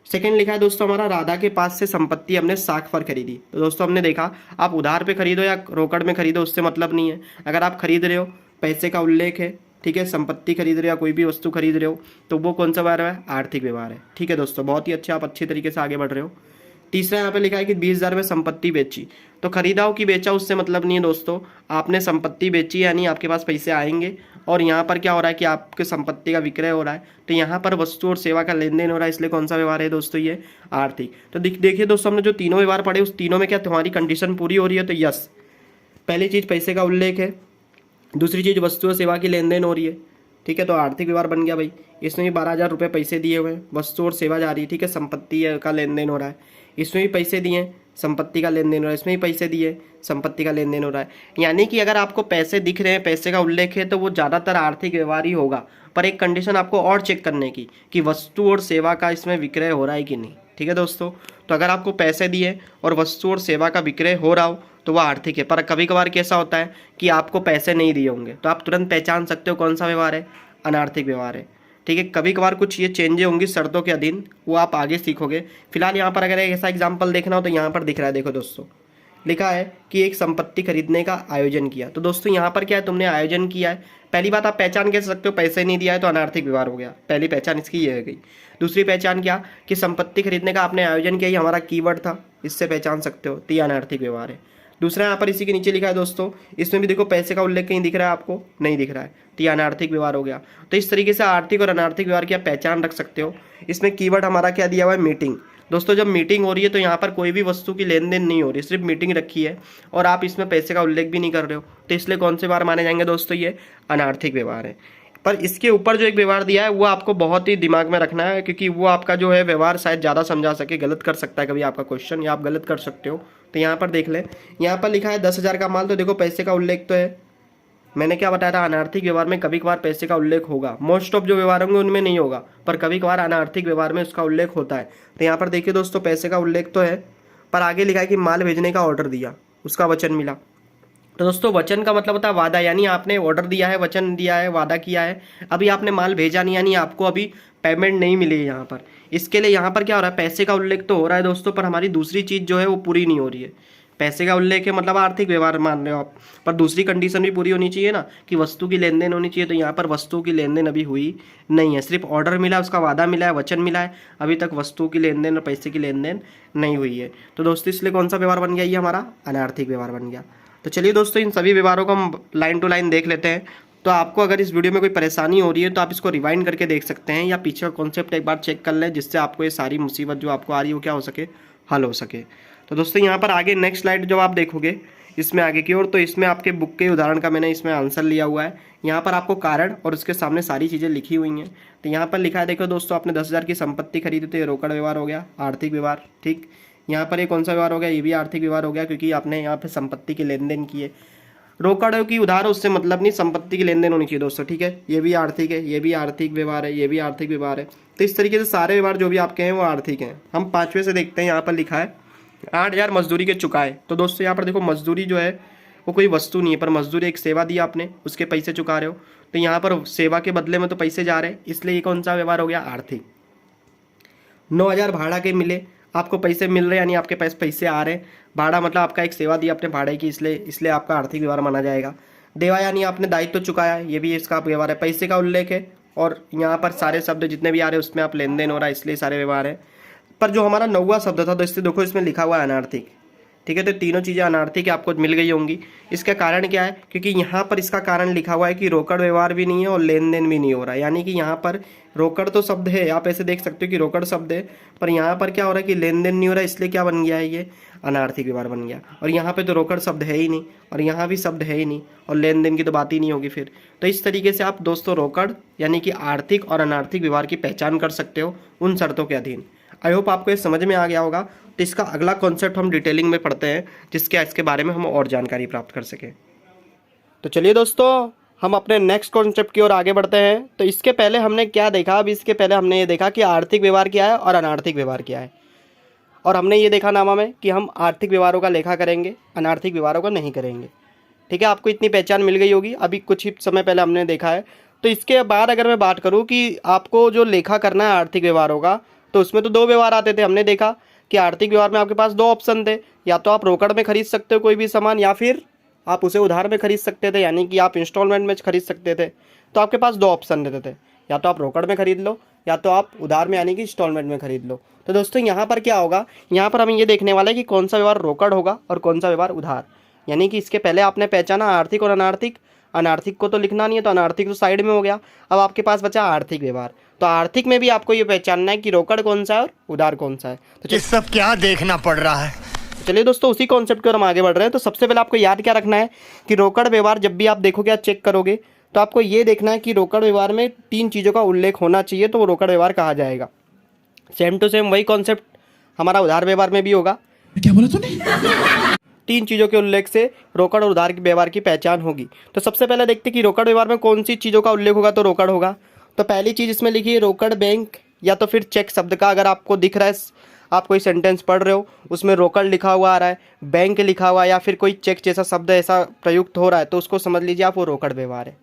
सेकंड लिखा है दोस्तों हमारा, राधा के पास से संपत्ति हमने साख पर खरीदी। तो दोस्तों हमने देखा आप उधार पे खरीदो या रोकड़ में खरीदो उससे मतलब नहीं है। अगर आप खरीद रहे हो, पैसे का उल्लेख है, ठीक है, संपत्ति खरीद रहे हो या कोई भी वस्तु खरीद रहे हो, तो वो कौन सा व्यवहार है? आर्थिक व्यवहार है। ठीक है दोस्तों, बहुत ही अच्छा, आप अच्छी तरीके से आगे बढ़ रहे हो। तीसरा यहाँ पे लिखा है कि 20,000 में संपत्ति बेची। तो खरीदा हो कि बेचा उससे मतलब नहीं है दोस्तों, आपने संपत्ति बेची यानी आपके पास पैसे आएंगे। और यहाँ पर क्या हो रहा है कि आपके संपत्ति का विक्रय हो रहा है, तो यहाँ पर वस्तु और सेवा का लेन देन हो रहा है, इसलिए कौन सा व्यवहार है दोस्तों? ये आर्थिक। तो देखिए दोस्तों, हमने जो तीनों व्यवहार पढ़े उस तीनों में क्या तुम्हारी कंडीशन पूरी हो रही है? तो यस, पहली चीज़ पैसे का उल्लेख है, दूसरी चीज़ वस्तु और सेवा की लेन देन हो रही है, ठीक है, तो आर्थिक व्यवहार बन गया भाई। इसमें भी 12,000 रुपये पैसे दिए हुए हैं, वस्तु और सेवा जा रही है, ठीक है, संपत्ति का लेन देन हो रहा है। इसमें भी पैसे दिए, संपत्ति का लेन देन हो रहा है, इसमें भी पैसे दिए, संपत्ति का लेन देन हो रहा है। यानी कि अगर आपको पैसे दिख रहे हैं, पैसे का उल्लेख है, तो वो ज़्यादातर आर्थिक व्यवहार ही होगा। पर एक कंडीशन आपको और चेक करने की कि वस्तु और सेवा का इसमें विक्रय हो रहा है कि नहीं। ठीक है दोस्तों, तो अगर आपको पैसे दिए और वस्तु और सेवा का विक्रय हो रहा हो तो वह आर्थिक है। पर कभी कभार कैसा होता है कि आपको पैसे नहीं दिए होंगे, तो आप तुरंत पहचान सकते हो कौन सा व्यवहार है? अनार्थिक व्यवहार है। ठीक है, कभी कभार कुछ ये चेंजें होंगी शर्तों के अधीन, वो आप आगे सीखोगे। फिलहाल यहाँ पर अगर ऐसा एग्जाम्पल देखना हो तो यहाँ पर दिख रहा है, देखो दोस्तों, लिखा है कि एक संपत्ति खरीदने का आयोजन किया। तो दोस्तों यहाँ पर क्या है, तुमने आयोजन किया है। पहली बात, आप पहचान कैसे सकते हो? पैसे नहीं दिया है तो अनार्थिक व्यवहार हो गया, पहली पहचान इसकी ये है गई। दूसरी पहचान क्या कि संपत्ति खरीदने का आपने आयोजन किया, ये हमारा कीवर्ड था, इससे पहचान सकते हो, तो ये अनार्थिक व्यवहार है। दूसरा यहाँ पर इसी के नीचे लिखा है दोस्तों, इसमें भी देखो पैसे का उल्लेख कहीं दिख रहा है आपको? नहीं दिख रहा है, तो ये अनार्थिक व्यवहार हो गया। तो इस तरीके से आर्थिक और अनार्थिक व्यवहार की आप पहचान रख सकते हो। इसमें कीवर्ड हमारा क्या दिया हुआ है? मीटिंग। दोस्तों जब मीटिंग हो रही है तो यहाँ पर कोई भी वस्तु की लेन देन नहीं हो रही, सिर्फ मीटिंग रखी है और आप इसमें पैसे का उल्लेख भी नहीं कर रहे हो, तो इसलिए कौन से व्यवहार माने जाएंगे दोस्तों? ये अनार्थिक व्यवहार है। पर इसके ऊपर जो एक व्यवहार दिया है वो आपको बहुत ही दिमाग में रखना है, क्योंकि वो आपका जो है व्यवहार शायद ज़्यादा समझा सके, गलत कर सकता है कभी आपका क्वेश्चन, या आप गलत कर सकते हो। तो यहाँ पर देख लें, यहाँ पर लिखा है 10,000 का माल, तो देखो पैसे का उल्लेख तो है। मैंने क्या बताया था, अनार्थिक व्यवहार में कभी कभार पैसे का उल्लेख होगा, मोस्ट ऑफ जो व्यवहार होंगे उनमें नहीं होगा, पर कभी कभार अनार्थिक व्यवहार में उसका उल्लेख होता है। तो यहाँ पर देखिए दोस्तों, पैसे का उल्लेख तो है, पर आगे लिखा है कि माल भेजने का ऑर्डर दिया, उसका वचन मिला। तो दोस्तों वचन का मतलब होता है वादा, यानी आपने ऑर्डर दिया है, वचन दिया है, वादा किया है, अभी आपने माल भेजा नहीं, यानी आपको अभी पेमेंट नहीं मिली है यहाँ पर। इसके लिए यहाँ पर क्या हो रहा है, पैसे का उल्लेख तो हो रहा है दोस्तों, पर हमारी दूसरी चीज़ जो है वो पूरी नहीं हो रही है। पैसे का उल्लेख है मतलब आर्थिक व्यवहार मान रहे हो आप, पर दूसरी कंडीशन भी पूरी होनी चाहिए ना, कि वस्तु की लेन देन होनी चाहिए। तो यहाँ पर वस्तु की लेन देन अभी हुई नहीं है, सिर्फ ऑर्डर मिला है, उसका वादा मिला है, वचन मिला है, अभी तक वस्तु की लेन देन और पैसे की लेन देन नहीं हुई है। तो दोस्तों इसलिए कौन सा व्यवहार बन गया? ये हमारा अनार्थिक व्यवहार बन गया। तो चलिए दोस्तों, इन सभी व्यवहारों को हम लाइन टू लाइन देख लेते हैं। तो आपको अगर इस वीडियो में कोई परेशानी हो रही है तो आप इसको रिवाइंड करके देख सकते हैं, या पीछे का कॉन्सेप्ट एक बार चेक कर लें, जिससे आपको ये सारी मुसीबत जो आपको आ रही है वो क्या हो सके, हल हो सके। तो दोस्तों यहाँ पर आगे नेक्स्ट स्लाइड जब आप देखोगे इसमें आगे की ओर, तो इसमें आपके बुक के उदाहरण का मैंने इसमें आंसर लिया हुआ है। यहाँ पर आपको कारण और उसके सामने सारी चीज़ें लिखी हुई हैं। तो यहाँ पर लिखा है, देखो दोस्तों, आपने 10,000 की संपत्ति खरीदी तो ये रोकड़ व्यवहार हो गया, आर्थिक व्यवहार। ठीक, यहाँ पर ये कौन सा व्यवहार हो गया? ये भी आर्थिक व्यवहार हो गया, क्योंकि आपने यहाँ पर संपत्ति की लेन देन की है। रोकड़ की उधार उससे मतलब नहीं, संपत्ति की लेन देन होनी चाहिए दोस्तों। ठीक है, ये भी आर्थिक है, ये भी आर्थिक व्यवहार है, ये भी आर्थिक व्यवहार है। तो इस तरीके से सारे व्यवहार जो भी आपके हैं वो आर्थिक हैं। हम पांचवें से देखते हैं, यहाँ पर लिखा है 8,000 मजदूरी के चुकाए। तो दोस्तों यहाँ पर देखो, मजदूरी जो है वो कोई वस्तु नहीं है, पर मजदूरी एक सेवा दी आपने, उसके पैसे चुका रहे हो। तो यहाँ पर सेवा के बदले में तो पैसे जा रहे हैं, इसलिए ये कौन सा व्यवहार हो गया? आर्थिक। 9,000 भाड़ा के मिले, आपको पैसे मिल रहे हैं, यानी आपके पास पैसे आ रहे हैं। भाड़ा मतलब आपका एक सेवा दी आपने भाड़े की, इसलिए आपका आर्थिक व्यवहार माना जाएगा। देवा यानी आपने दायित्व चुकाया, ये भी इसका व्यवहार है। पैसे का उल्लेख है, और यहाँ पर सारे शब्द जितने भी आ रहे हैं उसमें आप लेन देन हो रहा है, इसलिए सारे व्यवहार है। पर जो हमारा 9वां शब्द था, तो इससे देखो इसमें लिखा हुआ है अनार्थिक। ठीक है, तो तीनों चीज़ें अनार्थिक आपको मिल गई होंगी। इसका कारण क्या है? क्योंकि यहाँ पर इसका कारण लिखा हुआ है कि रोकड़ व्यवहार भी नहीं है और लेन देन भी नहीं हो रहा है, यानी कि यहाँ पर रोकड़ तो शब्द है, आप ऐसे देख सकते हो कि रोकड़ शब्द है, पर यहाँ पर क्या हो रहा है कि लेन देन नहीं हो रहा है, इसलिए क्या बन गया है? ये अनार्थिक व्यवहार बन गया। और यहाँ पे तो रोकड़ शब्द है ही नहीं, और यहाँ भी शब्द है ही नहीं, और लेन देन की तो बात ही नहीं होगी फिर। तो इस तरीके से आप दोस्तों रोकड़ यानी कि आर्थिक और अनार्थिक व्यवहार की पहचान कर सकते हो उन शर्तों के अधीन। आई होप आपको ये समझ में आ गया होगा। तो इसका अगला कॉन्सेप्ट हम डिटेलिंग में पढ़ते हैं, जिसके इसके बारे में हम और जानकारी प्राप्त कर सकें। तो चलिए दोस्तों, हम अपने नेक्स्ट कॉन्सेप्ट की ओर आगे बढ़ते हैं। तो इसके पहले हमने क्या देखा? अब इसके पहले हमने ये देखा कि आर्थिक व्यवहार क्या है और अनार्थिक व्यवहार क्या है, और हमने ये देखा नामा में कि हम आर्थिक व्यवहारों का लेखा करेंगे, अनार्थिक व्यवहारों का नहीं करेंगे। ठीक है, आपको इतनी पहचान मिल गई होगी, अभी कुछ ही समय पहले हमने देखा है। तो इसके बाद अगर मैं बात करूँ कि आपको जो लेखा करना है आर्थिक व्यवहारों का, तो उसमें तो दो व्यवहार आते थे। हमने देखा कि आर्थिक व्यवहार में आपके पास दो ऑप्शन थे, या तो आप रोकड़ में खरीद सकते हो कोई भी सामान, या फिर आप उसे उधार में खरीद सकते थे, यानी कि आप इंस्टॉलमेंट में खरीद सकते थे। तो आपके पास दो ऑप्शन रहते थे, या तो आप रोकड़ में खरीद लो या तो आप उधार में यानी कि इंस्टॉलमेंट में खरीद लो। तो दोस्तों यहाँ पर क्या होगा, यहाँ पर हमें ये देखने वाला है कि कौन सा व्यवहार रोकड़ होगा और कौन सा व्यवहार उधार। यानी कि इसके पहले आपने पहचाना आर्थिक और अनार्थिक। अनार्थिक को तो लिखना नहीं है, तो अनार्थिक तो साइड में हो गया। अब आपके पास बचा आर्थिक व्यवहार। तो आर्थिक में भी आपको ये पहचानना है कि रोकड़ कौन सा है और उधार कौन सा है। तो ये सब क्या देखना पड़ रहा है। चलिए दोस्तों, उसी कॉन्सेप्ट की ओर हम आगे बढ़ रहे हैं। तो सबसे पहले आपको याद क्या रखना है कि रोकड़ व्यवहार जब भी आप देखोगे या चेक करोगे तो आपको ये देखना है कि रोकड़ व्यवहार में 3 चीज़ों का उल्लेख होना चाहिए, तो वो रोकड़ व्यवहार कहा जाएगा। सेम टू सेम वही कॉन्सेप्ट हमारा उधार व्यवहार में भी होगा। क्या बोला तूने? 3 चीज़ों के उल्लेख से रोकड़ और उधार के व्यवहार की पहचान होगी। तो सबसे पहले देखते हैं कि रोकड़ व्यवहार में कौन सी चीज़ों का उल्लेख होगा, तो रोकड़ होगा। तो पहली चीज़ इसमें लिखी है रोकड़ बैंक या तो फिर चेक शब्द का अगर आपको दिख रहा है, आप कोई सेंटेंस पढ़ रहे हो उसमें रोकड़ लिखा हुआ आ रहा है, बैंक लिखा हुआ है, या फिर कोई चेक जैसा शब्द ऐसा प्रयुक्त हो रहा है, तो उसको समझ लीजिए आप वो रोकड़ व्यवहार है।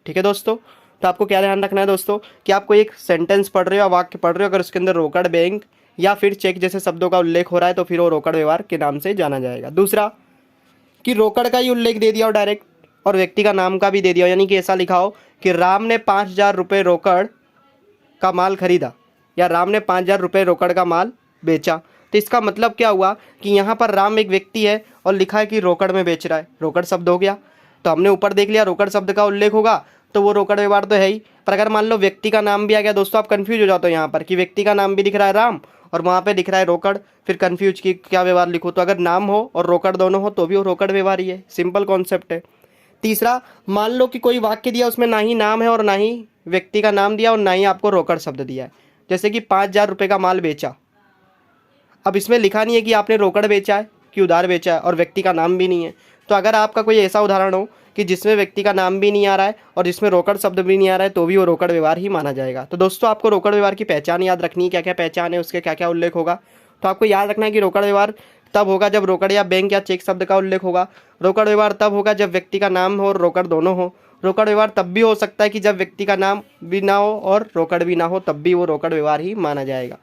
ठीक है दोस्तों, तो आपको क्या ध्यान रखना है दोस्तों कि आप कोई एक सेंटेंस पढ़ रहे हो या वाक्य पढ़ रहे हो, अगर उसके अंदर रोकड़ बैंक या फिर चेक जैसे शब्दों का उल्लेख हो रहा है तो फिर वो रोकड़ व्यवहार के नाम से जाना जाएगा। दूसरा कि रोकड़ का ही उल्लेख दे दिया हो डायरेक्ट और व्यक्ति का नाम का भी दे दिया हो, यानी कि ऐसा लिखा हो कि राम ने 5,000 रुपये रोकड़ का माल खरीदा या राम ने 5,000 रुपये रोकड़ का माल बेचा। तो इसका मतलब क्या हुआ कि यहाँ पर राम एक व्यक्ति है और लिखा है कि रोकड़ में बेच रहा है, रोकड़ शब्द हो गया। तो हमने ऊपर देख लिया रोकड़ शब्द का उल्लेख होगा तो वो रोकड़ व्यवहार तो है ही। पर अगर मान लो व्यक्ति का नाम भी आ गया दोस्तों, आप कंफ्यूज हो जाते हो यहाँ पर कि व्यक्ति का नाम भी दिख रहा है राम और वहाँ पे दिख रहा है रोकड़, फिर कंफ्यूज कि क्या व्यवहार लिखो। तो अगर नाम हो और रोकड़ दोनों हो तो भी वो रोकड़ व्यवहार ही है। सिंपल कॉन्सेप्ट है। तीसरा, मान लो कि कोई वाक्य दिया उसमें ना ही नाम है और ना ही व्यक्ति का नाम दिया और ना ही आपको रोकड़ शब्द दिया है, जैसे कि 5,000 रुपये का माल बेचा। अब इसमें लिखा नहीं है कि आपने रोकड़ बेचा है कि उधार बेचा है और व्यक्ति का नाम भी नहीं है। तो अगर आपका कोई ऐसा उदाहरण हो कि जिसमें व्यक्ति का नाम भी नहीं आ रहा है और जिसमें रोकड़ शब्द भी नहीं आ रहा है तो भी वो रोकड़ व्यवहार ही माना जाएगा। तो दोस्तों आपको रोकड़ व्यवहार की पहचान याद रखनी है, क्या क्या पहचान है, उसके क्या क्या उल्लेख होगा। तो आपको याद रखना है कि रोकड़ व्यवहार तब होगा जब रोकड़ या बैंक या चेक शब्द का उल्लेख होगा। रोकड़ व्यवहार तब होगा जब व्यक्ति का नाम हो और रोकड़ दोनों हो। रोकड़ व्यवहार तब भी हो सकता है कि जब व्यक्ति का नाम भी ना हो और रोकड़ भी ना हो, तब भी वो रोकड़ व्यवहार ही माना जाएगा।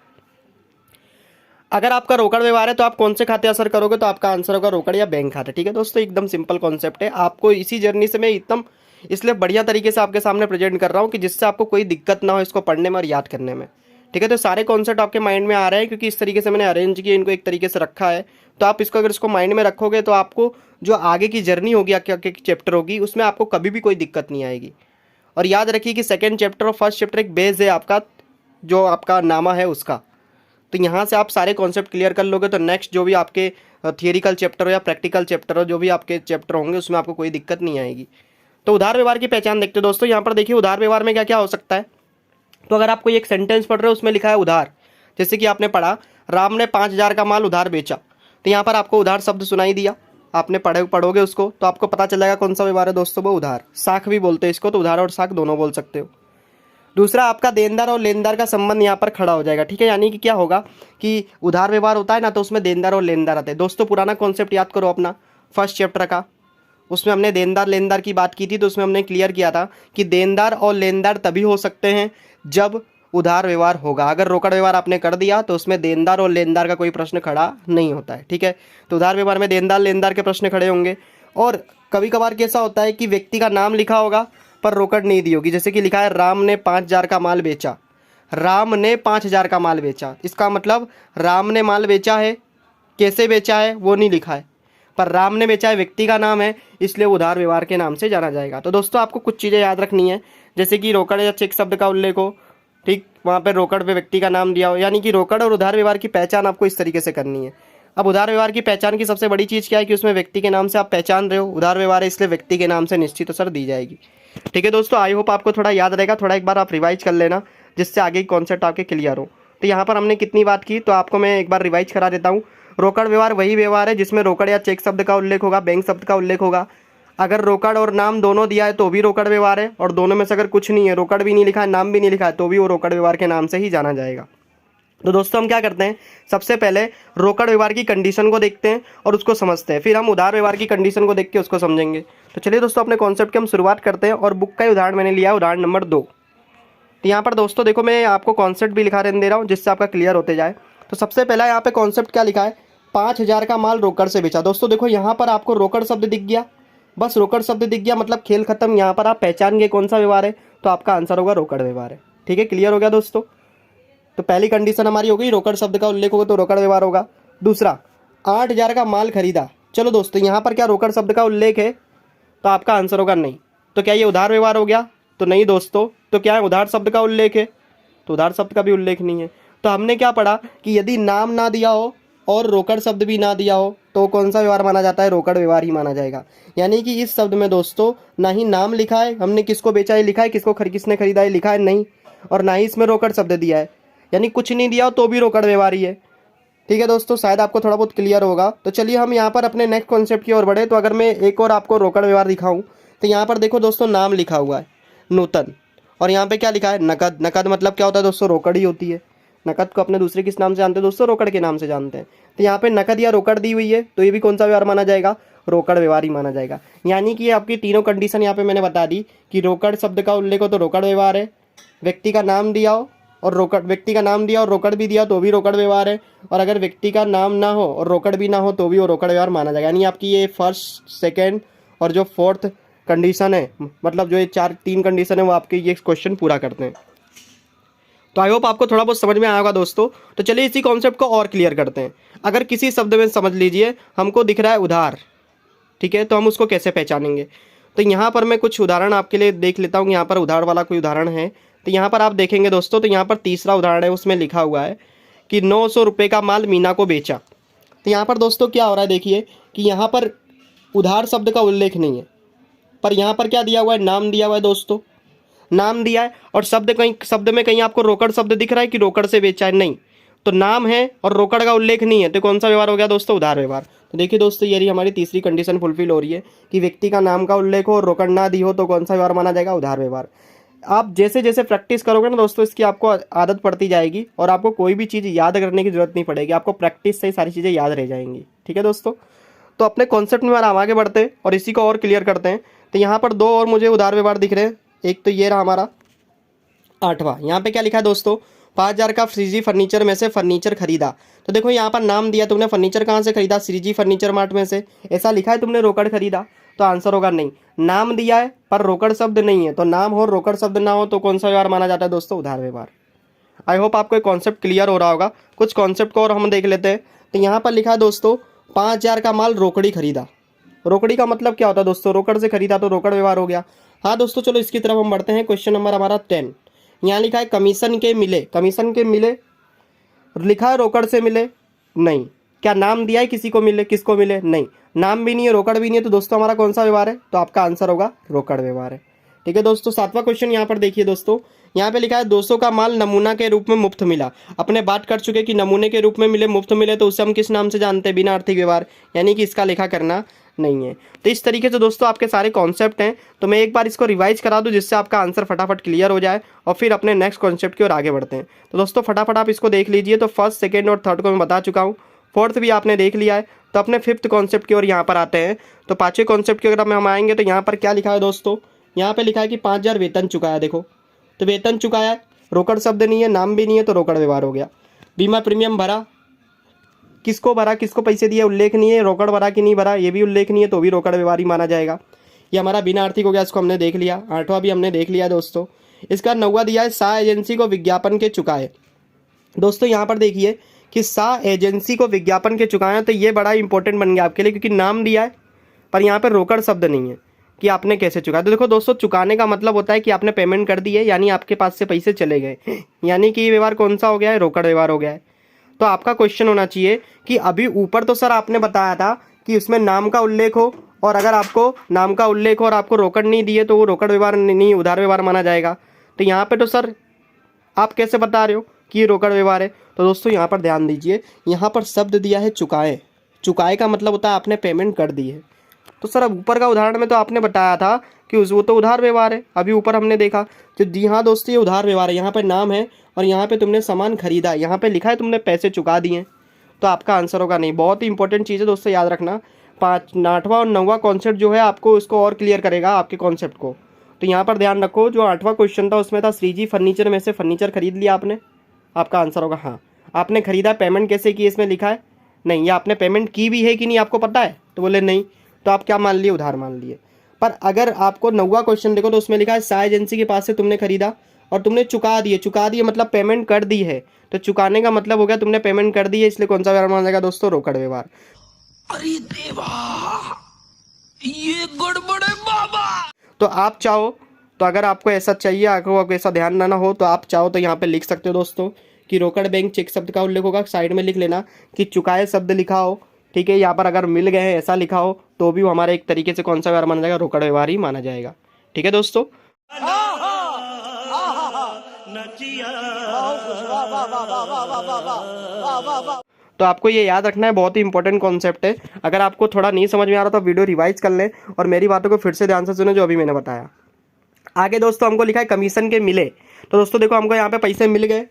अगर आपका रोकड़ व्यवहार है तो आप कौन से खाते असर करोगे, तो आपका आंसर होगा रोकड़ या बैंक खाता। ठीक है दोस्तों, एकदम सिंपल कॉन्सेप्ट है। आपको इसी जर्नी से मैं एकदम इसलिए बढ़िया तरीके से आपके सामने प्रेजेंट कर रहा हूँ कि जिससे आपको कोई दिक्कत ना हो इसको पढ़ने में और याद करने में। ठीक है, तो सारे कॉन्सेप्ट आपके माइंड में आ रहे हैं क्योंकि इस तरीके से मैंने अरेंज किया, इनको एक तरीके से रखा है। तो आप इसको अगर इसको माइंड में रखोगे तो आपको जो आगे की जर्नी होगी, आगे की चैप्टर होगी, उसमें आपको कभी भी कोई दिक्कत नहीं आएगी। और याद रखिए कि सेकेंड चैप्टर और फर्स्ट चैप्टर एक बेस है आपका, जो आपका नामा है उसका। तो यहाँ से आप सारे कॉन्सेप्ट क्लियर कर लोगे तो नेक्स्ट जो भी आपके थियरिकल चैप्टर हो या प्रैक्टिकल चैप्टर हो, जो भी आपके चैप्टर होंगे उसमें आपको कोई दिक्कत नहीं आएगी। तो उधार व्यवहार की पहचान देखते हो दोस्तों। यहाँ पर देखिए उधार व्यवहार में क्या क्या हो सकता है। तो अगर आप कोई एक सेंटेंस पढ़ रहे हो उसमें लिखा है उधार, जैसे कि आपने पढ़ा राम ने 5,000 का माल उधार बेचा, तो यहाँ पर आपको उधार शब्द सुनाई दिया, आपने पढ़ोगे उसको तो आपको पता चल जाएगा कौन सा व्यवहार है दोस्तों, वो उधार। साख भी बोलते हैं इसको, तो उधार और साख दोनों बोल सकते हो। दूसरा, आपका देनदार और लेनदार का संबंध यहाँ पर खड़ा हो जाएगा। ठीक है, यानी कि क्या होगा कि उधार व्यवहार होता है ना, तो उसमें देनदार और लेनदार आते हैं। दोस्तों पुराना कॉन्सेप्ट याद करो अपना फर्स्ट चैप्टर का, उसमें हमने देनदार लेनदार की बात की थी। तो उसमें हमने क्लियर किया था कि देनदार और लेनदार तभी हो सकते हैं जब उधार व्यवहार होगा। अगर रोकड़ व्यवहार आपने कर दिया तो उसमें देनदार और लेनदार का कोई प्रश्न खड़ा नहीं होता है। ठीक है, तो उधार व्यवहार में देनदार लेनदार के प्रश्न खड़े होंगे। और कभी कभार कैसा होता है कि व्यक्ति का नाम लिखा होगा पर रोकड़ नहीं दी होगी, जैसे कि लिखा है राम ने 5,000 का माल बेचा। राम ने 5,000 का माल बेचा, इसका मतलब राम ने माल बेचा है, कैसे बेचा है वो नहीं लिखा है, पर राम ने बेचा है, व्यक्ति का नाम है, इसलिए उधार व्यवहार के नाम से जाना जाएगा। तो दोस्तों आपको कुछ चीज़ें याद रखनी है, जैसे कि रोकड़ या चेक शब्द का उल्लेख हो, ठीक, वहाँ पर रोकड़ पे व्यक्ति का नाम दिया हो, यानी कि रोकड़ और उधार व्यवहार की पहचान आपको इस तरीके से करनी है। अब उधार व्यवहार की पहचान की सबसे बड़ी चीज़ क्या है कि उसमें व्यक्ति के नाम से आप पहचान रहे हो, उधार व्यवहार है इसलिए व्यक्ति के नाम से निश्चित असर दी जाएगी। ठीक है दोस्तों, आई होप आपको थोड़ा याद रहेगा, थोड़ा एक बार आप रिवाइज कर लेना जिससे आगे कॉन्सेप्ट आपके क्लियर हो। तो यहाँ पर हमने कितनी बात की, तो आपको मैं एक बार रिवाइज करा देता हूँ। रोकड़ व्यवहार वही व्यवहार है जिसमें रोकड़ या चेक शब्द का उल्लेख होगा, बैंक शब्द का उल्लेख होगा। अगर रोकड़ और नाम दोनों दिया है तो भी रोकड़ व्यवहार है, और दोनों में से अगर कुछ नहीं है, रोकड़ भी नहीं लिखा है, नाम भी नहीं लिखा है, तो भी वो रोकड़ व्यवहार के नाम से ही जाना जाएगा। तो दोस्तों हम क्या करते हैं, सबसे पहले रोकड़ व्यवहार की कंडीशन को देखते हैं और उसको समझते हैं, फिर हम उधार व्यवहार की कंडीशन को देख के उसको समझेंगे। तो चलिए दोस्तों अपने कॉन्सेप्ट की हम शुरुआत करते हैं, और बुक का ही उदाहरण मैंने लिया है, उदाहरण नंबर 2। तो यहाँ पर दोस्तों देखो मैं आपको कॉन्सेप्ट भी लिखा रहने दे रहा हूँ जिससे आपका क्लियर होते जाए। तो सबसे पहला यहाँ पे कॉन्सेप्ट क्या लिखा है, 5,000 का माल रोकड़ से बेचा। दोस्तों देखो यहाँ पर आपको रोकड़ शब्द दिख गया, बस रोकड़ शब्द दिख गया मतलब खेल खत्म। यहाँ पर आप पहचान गए कौन सा व्यवहार है, तो आपका आंसर होगा रोकड़ व्यवहार है। ठीक है, क्लियर हो गया दोस्तों। तो पहली कंडीशन हमारी हो गई, रोकड़ शब्द का उल्लेख होगा तो रोकड़ व्यवहार होगा। दूसरा, 8,000 का माल खरीदा। चलो दोस्तों यहाँ पर क्या रोकड़ शब्द का उल्लेख है, तो आपका आंसर होगा नहीं। तो क्या ये उधार व्यवहार हो गया, तो नहीं दोस्तों। तो क्या है, उधार शब्द का उल्लेख है, तो उधार शब्द का भी उल्लेख नहीं है। तो हमने क्या पढ़ा कि यदि नाम ना दिया हो और रोकड़ शब्द भी ना दिया हो तो कौन सा व्यवहार माना जाता है, रोकड़ व्यवहार ही माना जाएगा। यानी कि इस शब्द में दोस्तों ना ही नाम लिखा है, हमने किसको बेचा है लिखा है, किसने खरीदा है लिखा है नहीं, और ना ही इसमें रोकड़ शब्द दिया है, यानी कुछ नहीं दिया हो तो भी रोकड़ व्यवहार ही है। ठीक है दोस्तों, शायद आपको थोड़ा बहुत क्लियर होगा। तो चलिए हम यहाँ पर अपने नेक्स्ट कॉन्सेप्ट की ओर बढ़े। तो अगर मैं एक और आपको रोकड़ व्यवहार दिखाऊं तो यहाँ पर देखो दोस्तों नाम लिखा हुआ है नूतन, और यहाँ पे क्या लिखा है नकद। नकद मतलब क्या होता है दोस्तों, रोकड़ ही होती है। नकद को अपने दूसरे किस नाम से जानते हैं दोस्तों, रोकड़ के नाम से जानते हैं। तो यहाँ पे नकद या रोकड़ दी हुई है तो ये भी कौन सा व्यवहार माना जाएगा, रोकड़ व्यवहार ही माना जाएगा। यानी कि आपकी तीनों कंडीशन यहाँ पे मैंने बता दी कि रोकड़ शब्द का उल्लेख हो तो रोकड़ व्यवहार है, व्यक्ति का नाम दिया हो और रोकड़, व्यक्ति का नाम दिया और रोकड़ भी दिया तो भी रोकड़ व्यवहार है, और अगर व्यक्ति का नाम ना हो और रोकड़ भी ना हो तो भी वो रोकड़ व्यवहार माना जाएगा। यानी आपकी ये फर्स्ट, सेकेंड और जो फोर्थ कंडीशन है, मतलब जो ये तीन कंडीशन है वो आपके ये क्वेश्चन पूरा करते हैं। तो आई होप आपको थोड़ा बहुत समझ में आया होगा दोस्तों। तो चलिए इसी कॉन्सेप्ट को और क्लियर करते हैं। अगर किसी शब्द में समझ लीजिए हमको दिख रहा है उधार, ठीक है, तो हम उसको कैसे पहचानेंगे। तो यहाँ पर मैं कुछ उदाहरण आपके लिए देख लेता हूँ। यहाँ पर उधार वाला कोई उदाहरण है, तो यहाँ पर आप देखेंगे दोस्तों, तो यहाँ पर तीसरा उदाहरण है, उसमें लिखा हुआ है कि 900 रुपये का माल मीना को बेचा। तो यहाँ पर दोस्तों क्या हो रहा है, देखिए कि यहाँ पर उधार शब्द का उल्लेख नहीं है, पर यहाँ पर क्या दिया हुआ है, नाम दिया हुआ है दोस्तों, नाम दिया है। और शब्द में कहीं आपको रोकड़ शब्द दिख रहा है कि रोकड़ से बेचा है, नहीं। तो नाम है और रोकड़ का उल्लेख नहीं है, तो कौन सा व्यवहार हो गया दोस्तों, उधार व्यवहार। तो देखिए दोस्तों ये हमारी तीसरी कंडीशन फुलफिल हो रही है कि व्यक्ति का नाम का उल्लेख हो और रोकड़ ना दी हो तो कौन सा व्यवहार माना जाएगा, उधार व्यवहार। आप जैसे जैसे प्रैक्टिस करोगे ना दोस्तों, इसकी आपको आदत पड़ती जाएगी और आपको कोई भी चीज़ याद करने की जरूरत नहीं पड़ेगी, आपको प्रैक्टिस से ही सारी चीज़ें याद रह जाएंगी। ठीक है दोस्तों, तो अपने कॉन्सेप्ट में हम आगे बढ़ते हैं और इसी को और क्लियर करते हैं। तो यहाँ पर दो और मुझे उधार व्यवहार दिख रहे हैं। एक तो ये रहा हमारा 8वां, यहाँ पे क्या लिखा है दोस्तों, 5,000 का श्रीजी फर्नीचर में से फर्नीचर खरीदा। तो देखो यहाँ पर नाम दिया, तुमने फर्नीचर कहाँ से खरीदा, श्रीजी फर्नीचर मार्ट में से, ऐसा लिखा है तुमने रोकड़ खरीदा, तो आंसर होगा नहीं। नाम दिया है पर रोकड़ शब्द नहीं है, तो नाम हो रोकड़ शब्द ना हो तो कौन सा व्यवहार माना जाता है दोस्तों, उधार व्यवहार। आई होप आपको एक कॉन्सेप्ट क्लियर हो रहा होगा। कुछ कॉन्सेप्ट को और हम देख लेते हैं। तो यहाँ पर लिखा है दोस्तों 5,000 का माल रोकड़ी खरीदा। रोकड़ी का मतलब क्या होता है दोस्तों, रोकड़ से खरीदा तो रोकड़ व्यवहार हो गया। हाँ दोस्तों, चलो इसकी तरफ हम बढ़ते हैं। क्वेश्चन नंबर हमारा 10, यहाँ लिखा है कमीशन के मिले। कमीशन के मिले लिखा है रोकड़ से मिले, नहीं। क्या नाम दिया है किसी को मिले, किसको मिले, नहीं। नाम भी नहीं है, रोकड़ भी नहीं है, तो दोस्तों हमारा कौन सा व्यवहार है, तो आपका आंसर होगा रोकड़ व्यवहार है। ठीक है दोस्तों, 7वां क्वेश्चन यहाँ पर देखिए दोस्तों, यहाँ पे लिखा है 200 का माल नमूना के रूप में मुफ्त मिला। अपने बात कर चुके कि नमूने के रूप में मिले, मुफ्त मिले, तो उसे हम किस नाम से जानते हैं, बिना आर्थिक व्यवहार, यानी कि इसका लेखा करना नहीं है। तो इस तरीके से दोस्तों आपके सारे कॉन्सेप्ट हैं। तो मैं एक बार इसको रिवाइज करा दूं जिससे आपका आंसर फटाफट क्लियर हो जाए और फिर अपने नेक्स्ट कॉन्सेप्ट की ओर आगे बढ़ते हैं। तो दोस्तों फटाफट आप इसको देख लीजिए। तो फर्स्ट, सेकेंड और थर्ड को मैं बता चुका हूँ, फोर्थ भी आपने देख लिया है। तो अपने फिफ्थ कॉन्सेप्ट की ओर यहाँ पर आते हैं। तो 5वें कॉन्सेप्ट की अगर हम आएंगे तो यहाँ पर क्या लिखा है दोस्तों, यहाँ पे लिखा है कि 5,000 वेतन चुकाया। देखो तो वेतन चुकाया है, रोकड़ शब्द नहीं है, नाम भी नहीं है, तो रोकड़ व्यवहार हो गया। बीमा प्रीमियम भरा, किसको भरा, किसको पैसे दिए, उल्लेख नहीं है। रोकड़ भरा कि नहीं भरा, ये भी उल्लेख नहीं है, तो भी रोकड़ व्यवहार ही माना जाएगा। ये हमारा बिना आर्थिक हो गया, इसको हमने देख लिया। 8वां भी हमने देख लिया दोस्तों। इसका 9वां दिया है शाह एजेंसी को विज्ञापन के चुकाए। दोस्तों यहाँ पर देखिए कि शाह एजेंसी को विज्ञापन के चुकाए, तो ये बड़ा इंपॉर्टेंट बन गया आपके लिए, क्योंकि नाम दिया है पर यहाँ पर रोकड़ शब्द नहीं है कि आपने कैसे चुकाया। तो देखो दोस्तों, चुकाने का मतलब होता है कि आपने पेमेंट कर दी है, यानी आपके पास से पैसे चले गए, यानी कि ये व्यवहार कौन सा हो गया है, रोकड़ व्यवहार हो गया है। तो आपका क्वेश्चन होना चाहिए कि अभी ऊपर तो सर आपने बताया था कि उसमें नाम का उल्लेख हो, और अगर आपको नाम का उल्लेख हो और आपको रोकड़ नहीं दिए तो वो रोकड़ व्यवहार नहीं, उधार व्यवहार माना जाएगा। तो यहाँ पे तो सर आप कैसे बता रहे हो कि ये रोकड़ व्यवहार है। तो दोस्तों यहाँ पर ध्यान दीजिए, यहाँ पर शब्द दिया है चुकाए। चुकाए का मतलब होता है आपने पेमेंट कर दी है। तो सर अब ऊपर का उदाहरण में तो आपने बताया था कि वो तो उधार व्यवहार है, अभी ऊपर हमने देखा तो जी हाँ दोस्तों ये उधार व्यवहार है। यहाँ पर नाम है और यहाँ पे तुमने सामान खरीदा, यहाँ पे लिखा है तुमने पैसे चुका दिए, तो आपका आंसर होगा नहीं। बहुत ही इंपॉर्टेंट चीज़ है दोस्तों, याद रखना। 8वां और 9वां कॉन्सेप्ट जो है आपको इसको और क्लियर करेगा आपके कॉन्सेप्ट को। तो यहाँ पर ध्यान रखो, जो 8वां क्वेश्चन था उसमें था श्रीजी फर्नीचर में से फर्नीचर खरीद लिया आपने, आपका आंसर होगा हाँ। आपने खरीदा, पेमेंट कैसे की इसमें लिखा है नहीं, या आपने पेमेंट की भी है कि नहीं आपको पता है, तो बोले नहीं, तो आप क्या मान लिए, उधार मान लिए। पर अगर आपको 9वां क्वेश्चन देखो तो उसमें लिखा है साय एजेंसी के पास से तुमने खरीदा और तुमने चुका दिए मतलब पेमेंट कर दी है, तो चुकाने का मतलब हो गया तुमने पेमेंट कर दी है, इसलिए कौन सा व्यवहार माना जाएगा दोस्तों, रोकड़ व्यवहार। अरे देवा, ये गड़बड़ है बाबा। तो आप चाहो तो अगर आपको ऐसा चाहिए, आपको ऐसा ध्यान ना हो, तो आप चाहो तो यहाँ पे लिख सकते हो दोस्तों कि रोकड़ बैंक चेक शब्द का उल्लेख होगा, साइड में लिख लेना कि चुकाए शब्द लिखा हो, ठीक है। यहाँ पर अगर मिल गए हैं ऐसा लिखा हो तो भी हमारा एक तरीके से कौन सा व्यवहार माना जाएगा, रोकड़ व्यवहार ही माना जाएगा, ठीक है दोस्तों। तो आपको ये याद रखना है, बहुत ही इंपॉर्टेंट कॉन्सेप्ट है। अगर आपको थोड़ा नहीं समझ में आ रहा तो वीडियो रिवाइज कर लें और मेरी बातों को फिर से ध्यान से सुने जो अभी मैंने बताया। आगे दोस्तों हमको लिखा है कमीशन के मिले, तो दोस्तों देखो हमको यहाँ पे पैसे मिल गए,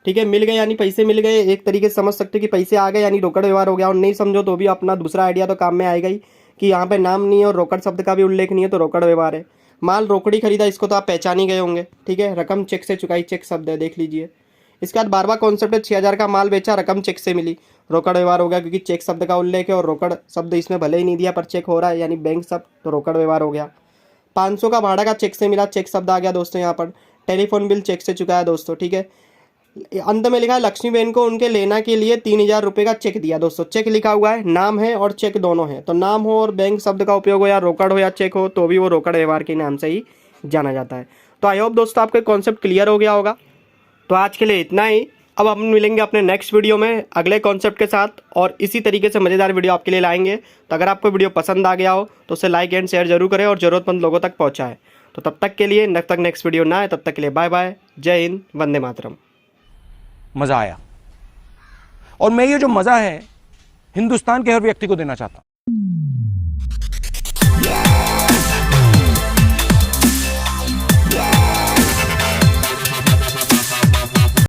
ठीक है, मिल गए यानी पैसे मिल गए, एक तरीके से समझ सकते हो कि पैसे आ गए यानी रोकड़ व्यवहार हो गया। और नहीं समझो तो भी अपना दूसरा आइडिया तो काम में आएगा ही कि यहाँ पे नाम नहीं है और रोकड़ शब्द का भी उल्लेख नहीं है, तो रोकड़ व्यवहार है। माल रोकड़ी खरीदा, इसको तो आप पहचान ही गए होंगे, ठीक है। रकम चेक से चुकाई, चेक शब्द है, देख लीजिए। इसके बाद 12वां कॉन्सेप्ट है 6000 का माल बेचा, रकम चेक से मिली, रोकड़ व्यवहार हो गया क्योंकि चेक शब्द का उल्लेख है और रोकड़ शब्द इसमें भले ही नहीं दिया पर चेक हो रहा है यानी बैंक शब्द, तो रोकड़ व्यवहार हो गया। 500 का भाड़ा का चेक से मिला, चेक शब्द आ गया दोस्तों यहाँ पर। टेलीफोन बिल चेक से चुकाया दोस्तों, ठीक है। अंत में लिखा है लक्ष्मी बहन को उनके लेना के लिए 3000 रुपये का चेक दिया दोस्तों। चेक लिखा हुआ है, नाम है और चेक दोनों है, तो नाम हो और बैंक शब्द का उपयोग हो या रोकड़ हो या चेक हो तो भी वो रोकड़ व्यवहार के नाम से ही जाना जाता है। तो आई होप दोस्तों आपको कॉन्सेप्ट क्लियर हो गया होगा। तो आज के लिए इतना ही, अब हम मिलेंगे अपने नेक्स्ट वीडियो में अगले कॉन्सेप्ट के साथ और इसी तरीके से मज़ेदार वीडियो आपके लिए लाएंगे। तो अगर आपको वीडियो पसंद आ गया हो तो उसे लाइक एंड शेयर जरूर करें और ज़रूरतमंद लोगों तक पहुँचाएं। तो तब तक के लिए, जब तक नेक्स्ट वीडियो ना आए तब तक के लिए बाय बाय, जय हिंद, वंदे मातरम। मजा आया और मैं ये जो मजा है हिंदुस्तान के हर व्यक्ति को देना चाहता हूं।